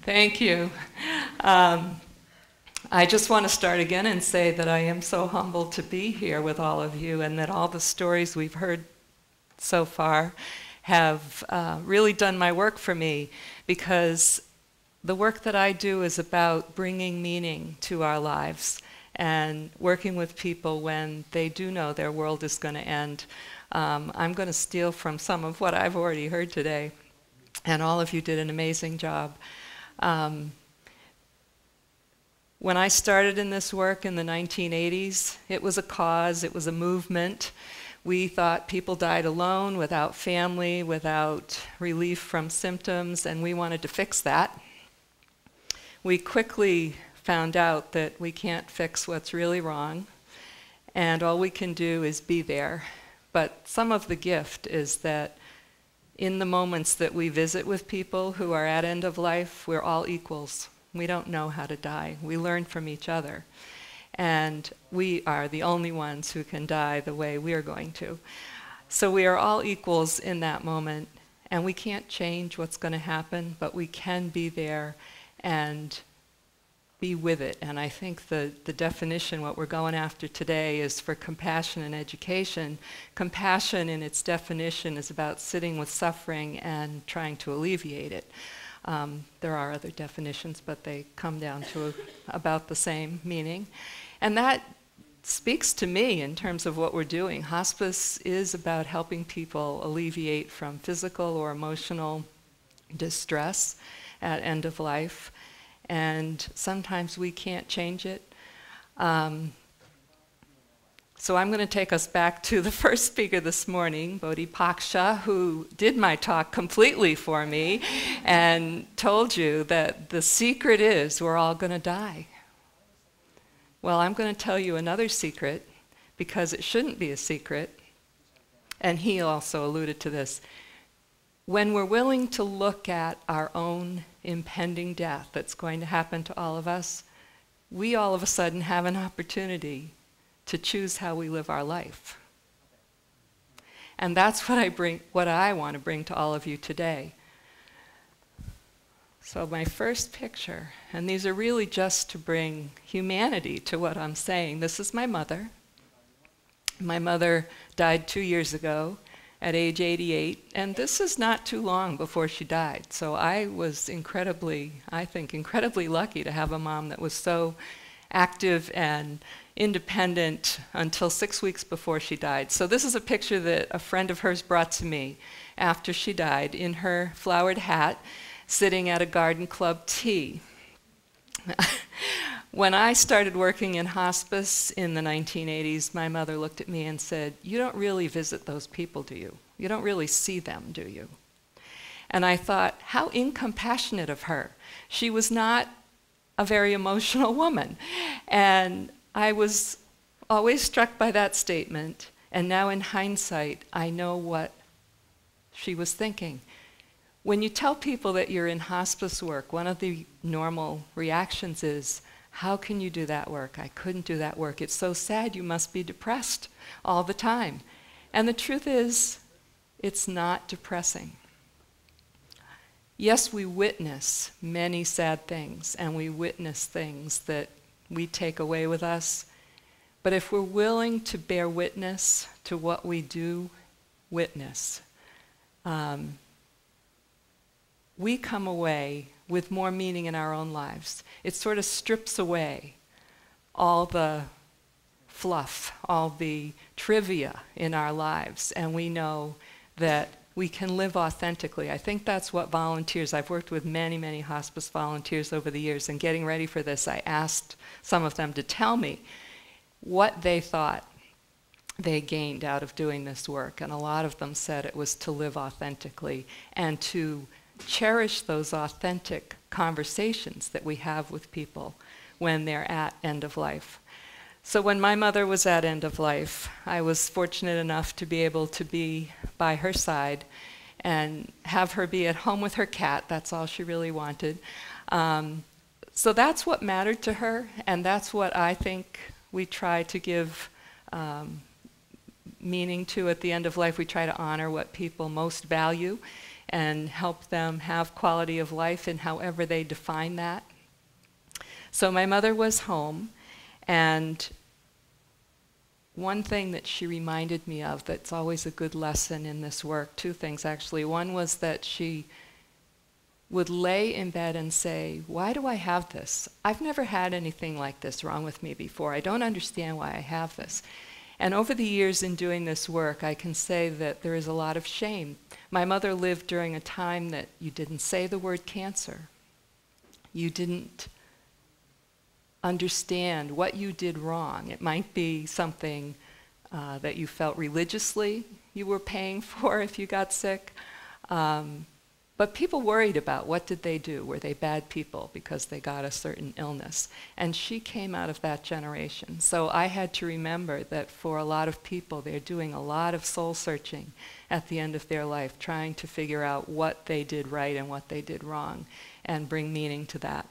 Thank you. I just want to start again and say that I am so humbled to be here with all of you, and that all the stories we've heard so far have really done my work for me, because the work that I do is about bringing meaning to our lives and working with people when they do know their world is going to end. I'm going to steal from some of what I've already heard today, and all of you did an amazing job. When I started in this work in the 1980s, it was a cause, it was a movement. We thought people died alone, without family, without relief from symptoms, and we wanted to fix that. We quickly found out that we can't fix what's really wrong, and all we can do is be there. But some of the gift is that in the moments that we visit with people who are at end of life, we're all equals. We don't know how to die. We learn from each other. And we are the only ones who can die the way we are going to. So we are all equals in that moment, and we can't change what's going to happen, but we can be there and be with it. And I think the definition, what we're going after today, is for compassion and education. Compassion in its definition is about sitting with suffering and trying to alleviate it. There are other definitions, but they come down to about the same meaning. And that speaks to me in terms of what we're doing. Hospice is about helping people alleviate from physical or emotional distress at end of life. And sometimes we can't change it. So I'm going to take us back to the first speaker this morning, Bodhi Paksha, who did my talk completely for me and told you that the secret is we're all going to die. Well, I'm going to tell you another secret, because it shouldn't be a secret, and he also alluded to this. When we're willing to look at our own impending death that's going to happen to all of us, we all of a sudden have an opportunity to choose how we live our life. And that's what I want to bring to all of you today. So my first picture, and these are really just to bring humanity to what I'm saying. This is my mother. My mother died 2 years ago at age 88, and this is not too long before she died. So I was incredibly lucky to have a mom that was so active and independent until 6 weeks before she died. So this is a picture that a friend of hers brought to me after she died, in her flowered hat, sitting at a garden club tea. When I started working in hospice in the 1980s, my mother looked at me and said, "You don't really visit those people, do you? You don't really see them, do you?" And I thought, how incompassionate of her. She was not a very emotional woman. And I was always struck by that statement, and now in hindsight, I know what she was thinking. When you tell people that you're in hospice work, one of the normal reactions is, "How can you do that work? I couldn't do that work. It's so sad. You must be depressed all the time." And the truth is, it's not depressing. Yes, we witness many sad things, and we witness things that we take away with us. But if we're willing to bear witness to what we do witness, we come away with more meaning in our own lives. It sort of strips away all the fluff, all the trivia in our lives, and we know that we can live authentically. I think that's what volunteers, I've worked with many, many hospice volunteers over the years, and getting ready for this, I asked some of them to tell me what they thought they gained out of doing this work, and a lot of them said it was to live authentically and to cherish those authentic conversations that we have with people when they're at end of life. So when my mother was at end of life, I was fortunate enough to be able to be by her side and have her be at home with her cat. That's all she really wanted. So that's what mattered to her, and that's what I think we try to give meaning to at the end of life. We try to honor what people most value and help them have quality of life in however they define that. So my mother was home, and one thing that she reminded me of that's always a good lesson in this work, two things actually. One was that she would lay in bed and say, why do I have this? I've never had anything like this wrong with me before. I don't understand why I have this. And over the years in doing this work, I can say that there is a lot of shame. My mother lived during a time that you didn't say the word cancer. You didn't understand what you did wrong. It might be something that you felt religiously you were paying for if you got sick. But people worried about what did they do? Were they bad people because they got a certain illness? And she came out of that generation. So I had to remember that for a lot of people, they're doing a lot of soul searching at the end of their life, trying to figure out what they did right and what they did wrong, and bring meaning to that.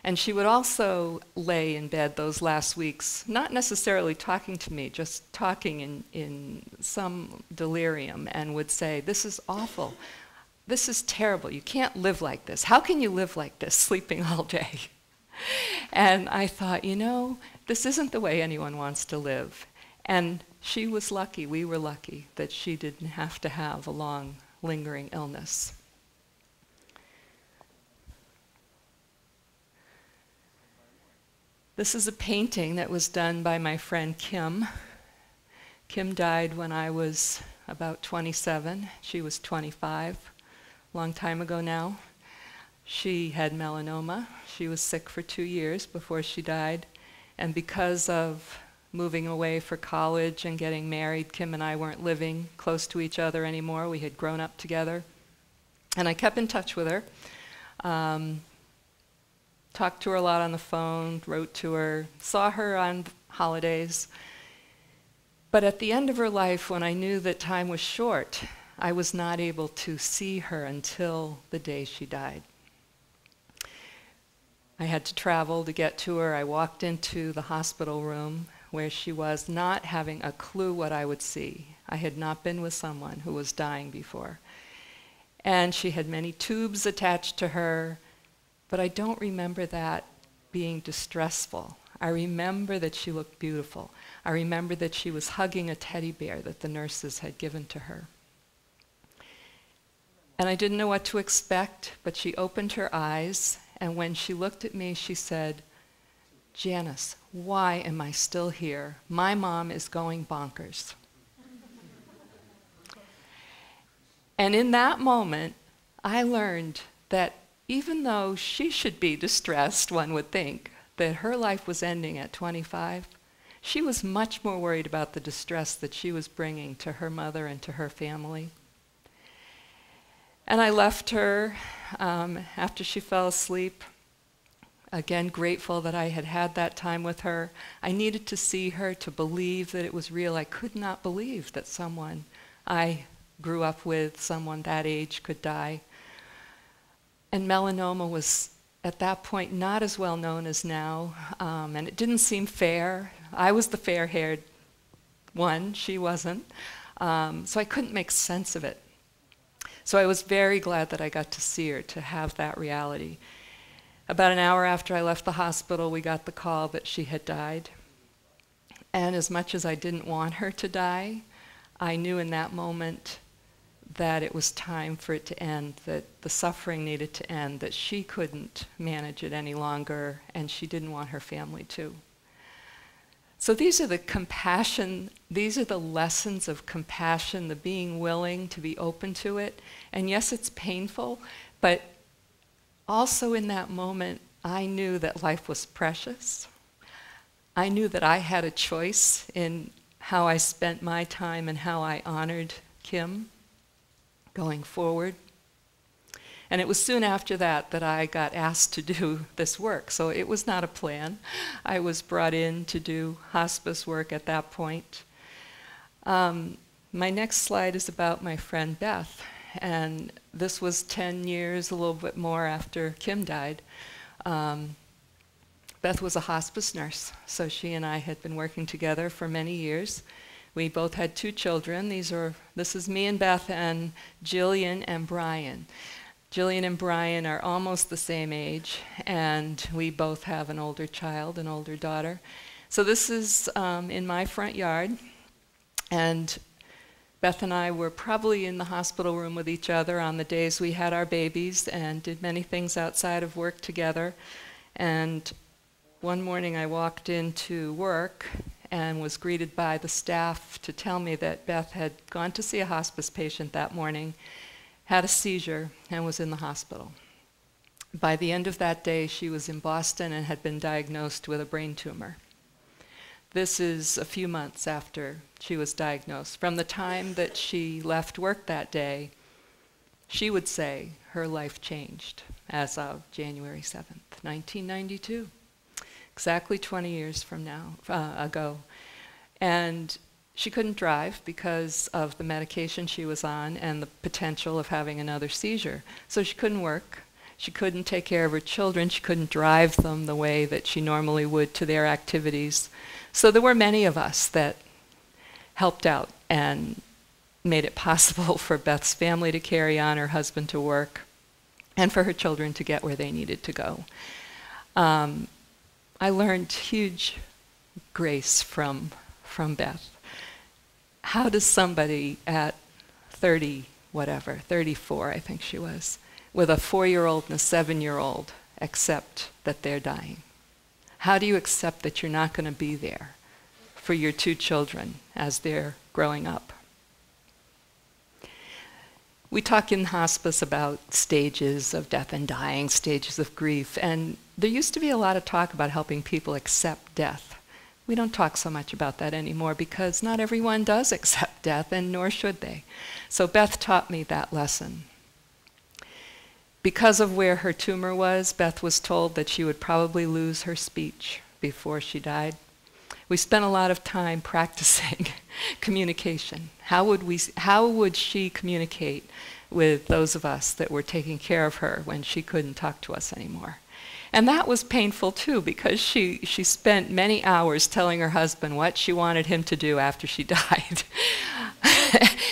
And she would also lay in bed those last weeks, not necessarily talking to me, just talking in some delirium, and would say, this is awful. This is terrible. You can't live like this. How can you live like this, sleeping all day? And I thought, you know, this isn't the way anyone wants to live. And she was lucky, we were lucky, that she didn't have to have a long, lingering illness. This is a painting that was done by my friend Kim. Kim died when I was about 27. She was 25. Long time ago now. She had melanoma. She was sick for 2 years before she died. And because of moving away for college and getting married, Kim and I weren't living close to each other anymore. We had grown up together. And I kept in touch with her. Talked to her a lot on the phone, wrote to her, saw her on holidays. But at the end of her life, when I knew that time was short, I was not able to see her until the day she died. I had to travel to get to her. I walked into the hospital room where she was, not having a clue what I would see. I had not been with someone who was dying before. And she had many tubes attached to her, but I don't remember that being distressful. I remember that she looked beautiful. I remember that she was hugging a teddy bear that the nurses had given to her. And I didn't know what to expect, but she opened her eyes, and when she looked at me, she said, Janice, why am I still here? My mom is going bonkers. And in that moment, I learned that even though she should be distressed, one would think, that her life was ending at 25, she was much more worried about the distress that she was bringing to her mother and to her family. And I left her after she fell asleep, again grateful that I had had that time with her. I needed to see her to believe that it was real. I could not believe that someone I grew up with, someone that age, could die. And melanoma was at that point not as well known as now, and it didn't seem fair. I was the fair-haired one, she wasn't, so I couldn't make sense of it. So I was very glad that I got to see her, to have that reality. About an hour after I left the hospital, we got the call that she had died. And as much as I didn't want her to die, I knew in that moment that it was time for it to end, that the suffering needed to end, that she couldn't manage it any longer, and she didn't want her family to. So these are the compassion, these are the lessons of compassion, the being willing to be open to it. And yes, it's painful, but also in that moment, I knew that life was precious. I knew that I had a choice in how I spent my time and how I honored Kim going forward. And it was soon after that that I got asked to do this work. So it was not a plan. I was brought in to do hospice work at that point. My next slide is about my friend Beth. And this was 10 years, a little bit more after Kim died. Beth was a hospice nurse. So she and I had been working together for many years. We both had 2 children. This is me and Beth and Jillian and Brian. Jillian and Brian are almost the same age, and we both have an older child, an older daughter. So this is in my front yard, and Beth and I were probably in the hospital room with each other on the days we had our babies and did many things outside of work together. And one morning I walked into work and was greeted by the staff to tell me that Beth had gone to see a hospice patient that morning, had a seizure, and was in the hospital. By the end of that day, she was in Boston and had been diagnosed with a brain tumor. This is a few months after she was diagnosed. From the time that she left work that day, she would say her life changed as of January 7th, 1992, exactly 20 years from now, ago. And she couldn't drive because of the medication she was on and the potential of having another seizure. So she couldn't work. She couldn't take care of her children. She couldn't drive them the way that she normally would to their activities. So there were many of us that helped out and made it possible for Beth's family to carry on, her husband to work, and for her children to get where they needed to go. I learned huge grace from Beth. How does somebody at 34, I think she was, with a 4-year-old and a 7-year-old accept that they're dying? How do you accept that you're not going to be there for your 2 children as they're growing up? We talk in hospice about stages of death and dying, stages of grief, and there used to be a lot of talk about helping people accept death. We don't talk so much about that anymore because not everyone does accept death, and nor should they. So Beth taught me that lesson. Because of where her tumor was, Beth was told that she would probably lose her speech before she died. We spent a lot of time practicing communication. How would she communicate with those of us that were taking care of her when she couldn't talk to us anymore? And that was painful too, because she spent many hours telling her husband what she wanted him to do after she died.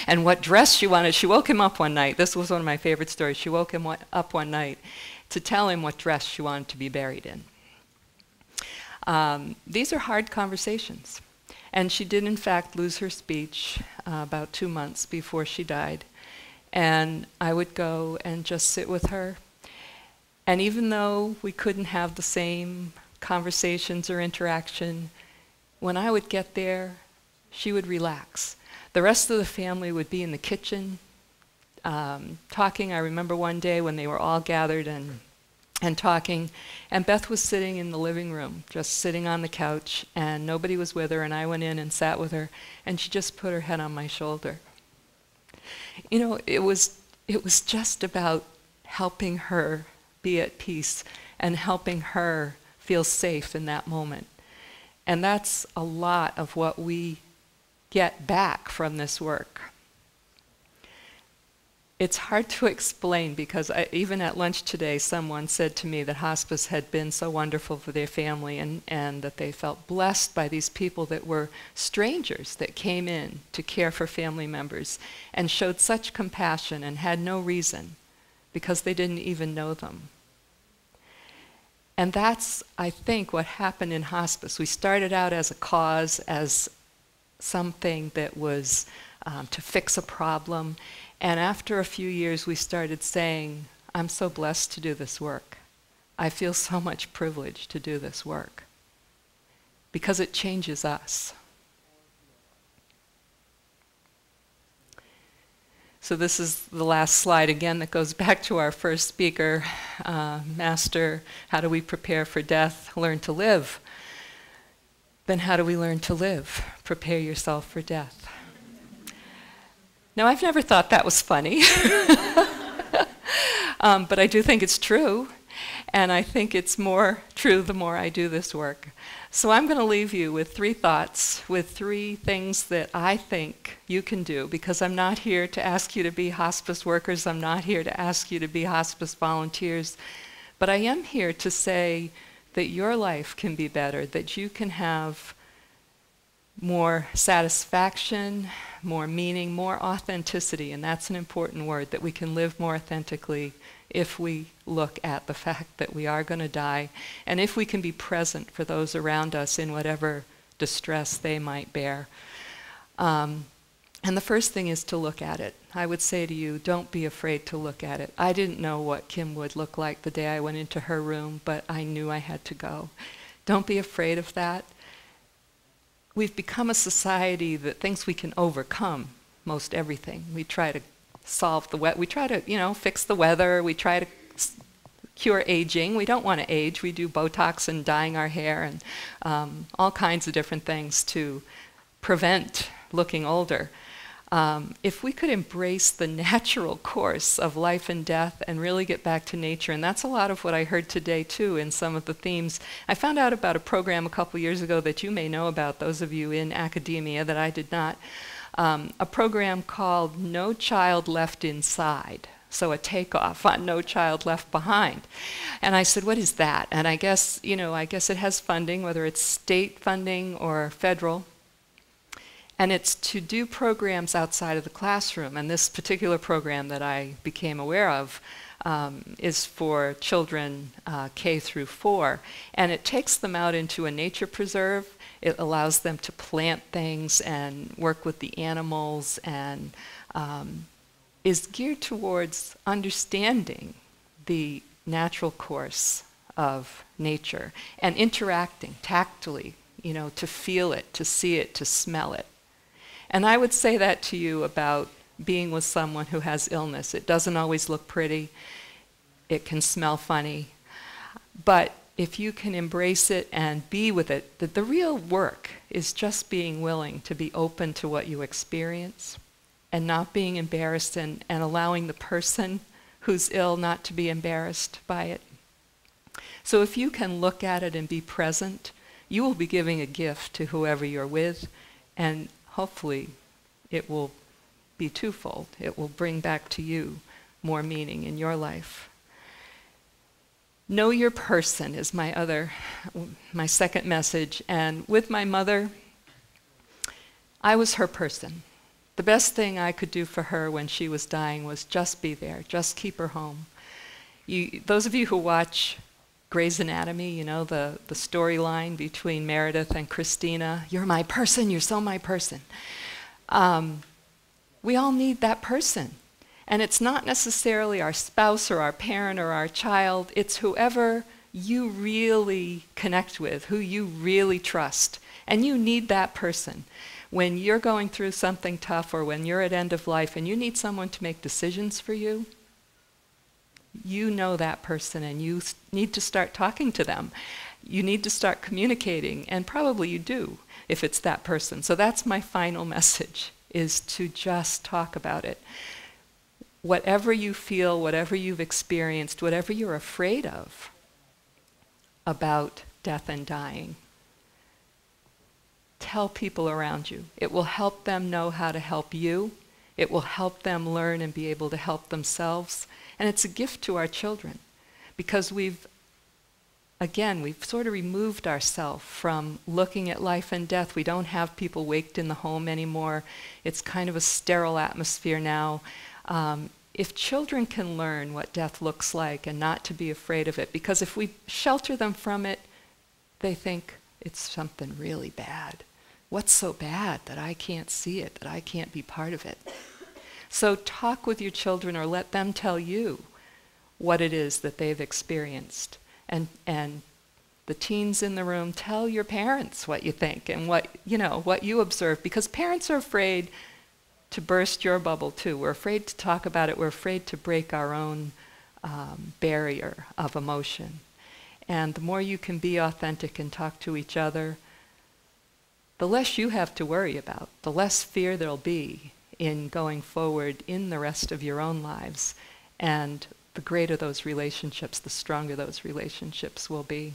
And what dress she wanted. She woke him up one night. This was one of my favorite stories. She woke him up one night to tell him what dress she wanted to be buried in. These are hard conversations. And she did, in fact, lose her speech about 2 months before she died. And I would go and just sit with her. And even though we couldn't have the same conversations or interaction, when I would get there, she would relax. The rest of the family would be in the kitchen talking. I remember one day when they were all gathered and talking, and Beth was sitting in the living room, just sitting on the couch, and nobody was with her, and I went in and sat with her, and she just put her head on my shoulder. You know, it was just about helping her be at peace and helping her feel safe in that moment. And that's a lot of what we get back from this work. It's hard to explain because even at lunch today, someone said to me that hospice had been so wonderful for their family and that they felt blessed by these people that were strangers that came in to care for family members and showed such compassion and had no reason because they didn't even know them. And that's, I think, what happened in hospice. We started out as a cause, as something that was to fix a problem. And after a few years, we started saying, I'm so blessed to do this work. I feel so much privilege to do this work because it changes us. So this is the last slide again that goes back to our first speaker, Master, how do we prepare for death? Learn to live. Then how do we learn to live? Prepare yourself for death. Now, I've never thought that was funny, but I do think it's true, and I think it's more true the more I do this work. So I'm going to leave you with 3 thoughts, with 3 things that I think you can do, because I'm not here to ask you to be hospice workers, I'm not here to ask you to be hospice volunteers, but I am here to say that your life can be better, that you can have more satisfaction, more meaning, more authenticity, and that's an important word, that we can live more authentically if we look at the fact that we are going to die, and if we can be present for those around us in whatever distress they might bear. And the first thing is to look at it. I would say to you, don't be afraid to look at it. I didn't know what Kim would look like the day I went into her room, but I knew I had to go. Don't be afraid of that. We've become a society that thinks we can overcome most everything. We try to solve the we try to, fix the weather. We try to cure aging. We don't want to age. We do Botox and dyeing our hair and all kinds of different things to prevent looking older. If we could embrace the natural course of life and death and really get back to nature, and that's a lot of what I heard today too in some of the themes. I found out about a program a couple years ago that you may know about, those of you in academia, that I did not. A program called No Child Left Inside. So a takeoff on No Child Left Behind. And I said, what is that? And I guess it has funding, whether it's state funding or federal. And it's to do programs outside of the classroom. And this particular program that I became aware of is for children K through 4. And it takes them out into a nature preserve. It allows them to plant things and work with the animals, and is geared towards understanding the natural course of nature and interacting tactily, to feel it, to see it, to smell it. And I would say that to you about being with someone who has illness. It doesn't always look pretty. It can smell funny. But if you can embrace it and be with it, that the real work is just being willing to be open to what you experience and not being embarrassed, and allowing the person who's ill not to be embarrassed by it. So if you can look at it and be present, you will be giving a gift to whoever you're with, and hopefully it will be twofold. It will bring back to you more meaning in your life. Know your person is my second message. And with my mother, I was her person. The best thing I could do for her when she was dying was just be there, just keep her home. Those of you who watch Grey's Anatomy, the storyline between Meredith and Christina, you're my person, you're so my person. We all need that person. And it's not necessarily our spouse or our parent or our child, it's whoever you really connect with, who you really trust. And you need that person. When you're going through something tough, or when you're at end of life and you need someone to make decisions for you, you know that person, and you need to start talking to them. You need to start communicating, and probably you do if it's that person. So that's my final message, is to just talk about it. Whatever you feel, whatever you've experienced, whatever you're afraid of about death and dying, tell people around you. It will help them know how to help you. It will help them learn and be able to help themselves. And it's a gift to our children, because we've sort of removed ourselves from looking at life and death. We don't have people waked in the home anymore. It's kind of a sterile atmosphere now. If children can learn what death looks like and not to be afraid of it, because if we shelter them from it, they think it's something really bad. What's so bad that I can't see it, that I can't be part of it? So talk with your children, or let them tell you what it is that they've experienced. And the teens in the room, tell your parents what you think and what you observe, because parents are afraid to burst your bubble too. We're afraid to talk about it. We're afraid to break our own barrier of emotion. And the more you can be authentic and talk to each other, the less you have to worry about, the less fear there'll be in going forward in the rest of your own lives. And the greater those relationships, the stronger those relationships will be.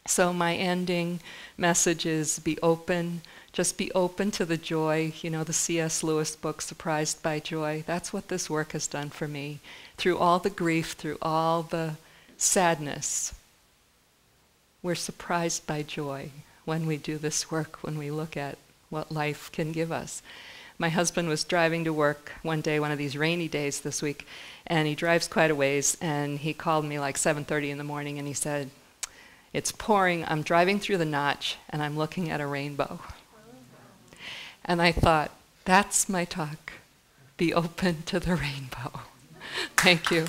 So my ending message is be open. Just be open to the joy. The C.S. Lewis book, Surprised by Joy. That's what this work has done for me. Through all the grief, through all the sadness, we're surprised by joy when we do this work, when we look at what life can give us. My husband was driving to work one day, one of these rainy days this week, and he drives quite a ways, and he called me like 7:30 in the morning, and he said, "It's pouring, I'm driving through the notch, and I'm looking at a rainbow." And I thought, that's my talk. Be open to the rainbow. Thank you.